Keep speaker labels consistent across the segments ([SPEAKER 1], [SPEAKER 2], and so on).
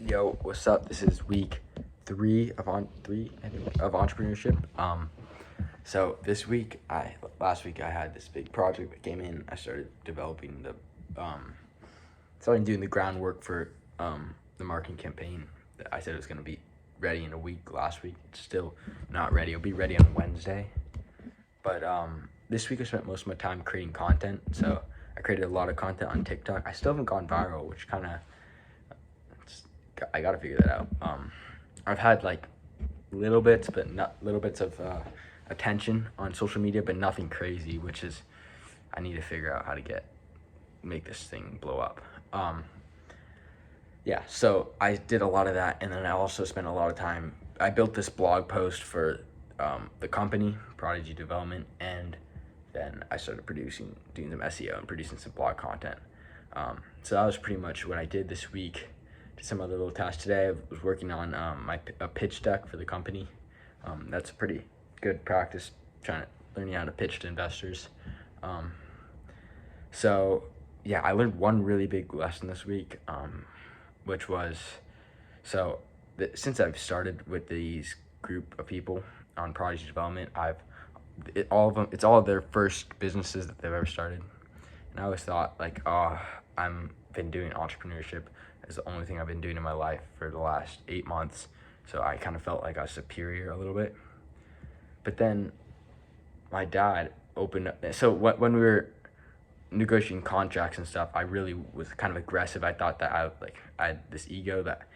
[SPEAKER 1] Yo, what's up? This is week three of entrepreneurship. So this week, last week I had this big project that came in. I started developing starting doing the groundwork for the marketing campaign. I said it was gonna be ready in a week. Last week, it's still not ready. It'll be ready on Wednesday. But this week I spent most of my time creating content. So I created a lot of content on TikTok. I still haven't gone viral, which I gotta figure that out. I've had like little bits of attention on social media, but nothing crazy, which is I need to figure out how to make this thing blow up. Yeah, so I did a lot of that, and then I also spent a lot of time. I built this blog post for the company, Prodigy Development, and then I started doing some SEO and producing some blog content. So that was pretty much what I did this week. Did some other little tasks today. I was working on a pitch deck for the company. That's a pretty good practice, learning how to pitch to investors. So yeah, I learned one really big lesson this week, which was, since I've started with these group of people on Prodigy Development, it's all of their first businesses that they've ever started. And I always thought like, I've been doing entrepreneurship as the only thing I've been doing in my life for the last 8 months. So I kind of felt like I was superior a little bit. But then my dad opened up. So when we were negotiating contracts and stuff, I really was kind of aggressive. I thought that I had this ego that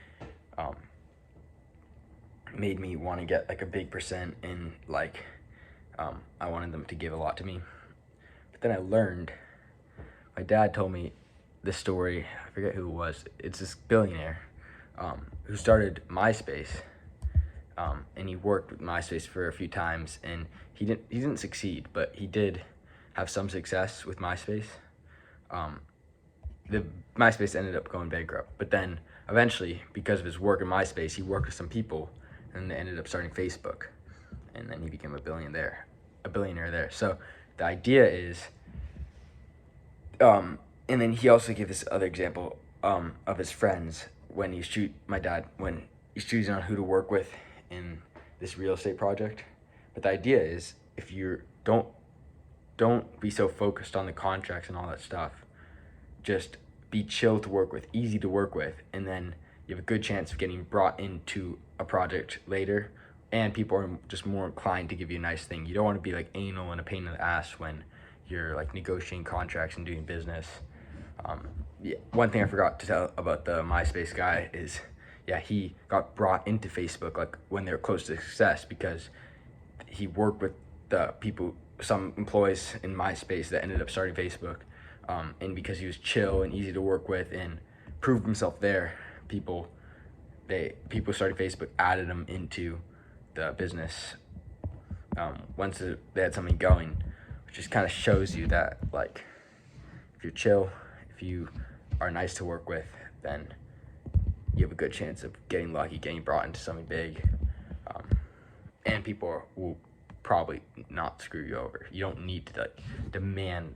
[SPEAKER 1] made me want to get like a big percent, and I wanted them to give a lot to me. But then I learned, my dad told me this story, I forget who it was. It's this billionaire who started MySpace, and he worked with MySpace for a few times, and he didn't succeed, but he did have some success with MySpace. The MySpace ended up going bankrupt, but then eventually, because of his work in MySpace, he worked with some people, and they ended up starting Facebook, and then he became a billionaire there. So the idea is, and then he also gave this other example of his friends when he's choosing on who to work with in this real estate project. But the idea is, if you don't be so focused on the contracts and all that stuff, just be chill to work with, easy to work with, and then you have a good chance of getting brought into a project later, and people are just more inclined to give you a nice thing. You don't want to be like anal and a pain in the ass when you're like negotiating contracts and doing business. Yeah, one thing I forgot to tell about the MySpace guy is, yeah, he got brought into Facebook like when they were close to success, because he worked with the people, some employees in MySpace that ended up starting Facebook, and because he was chill and easy to work with and proved himself there, people starting Facebook added him into the business once they had something going, which just kind of shows you that like, if you're chill, if you are nice to work with, then you have a good chance of getting lucky, getting brought into something big, and people will probably not screw you over. You don't need to like demand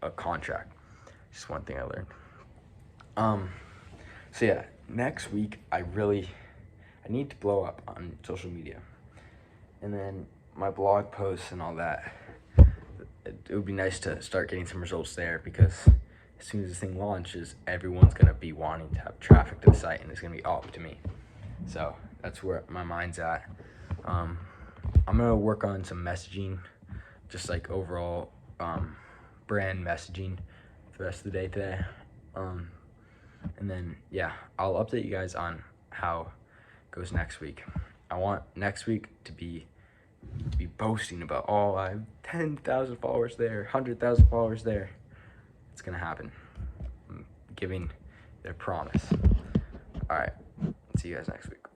[SPEAKER 1] a contract. Just one thing I learned. So yeah, next week I need to blow up on social media, and then my blog posts and all that. It would be nice to start getting some results there, because as soon as this thing launches, everyone's gonna be wanting to have traffic to the site, and it's gonna be all up to me. So that's where my mind's at. I'm gonna work on some messaging, just like overall brand messaging for the rest of the day today. And then yeah, I'll update you guys on how it goes next week. I want next week to be boasting about, I have 10,000 followers there, 100,000 followers there. It's gonna happen. I'm giving their promise. All right, see you guys next week.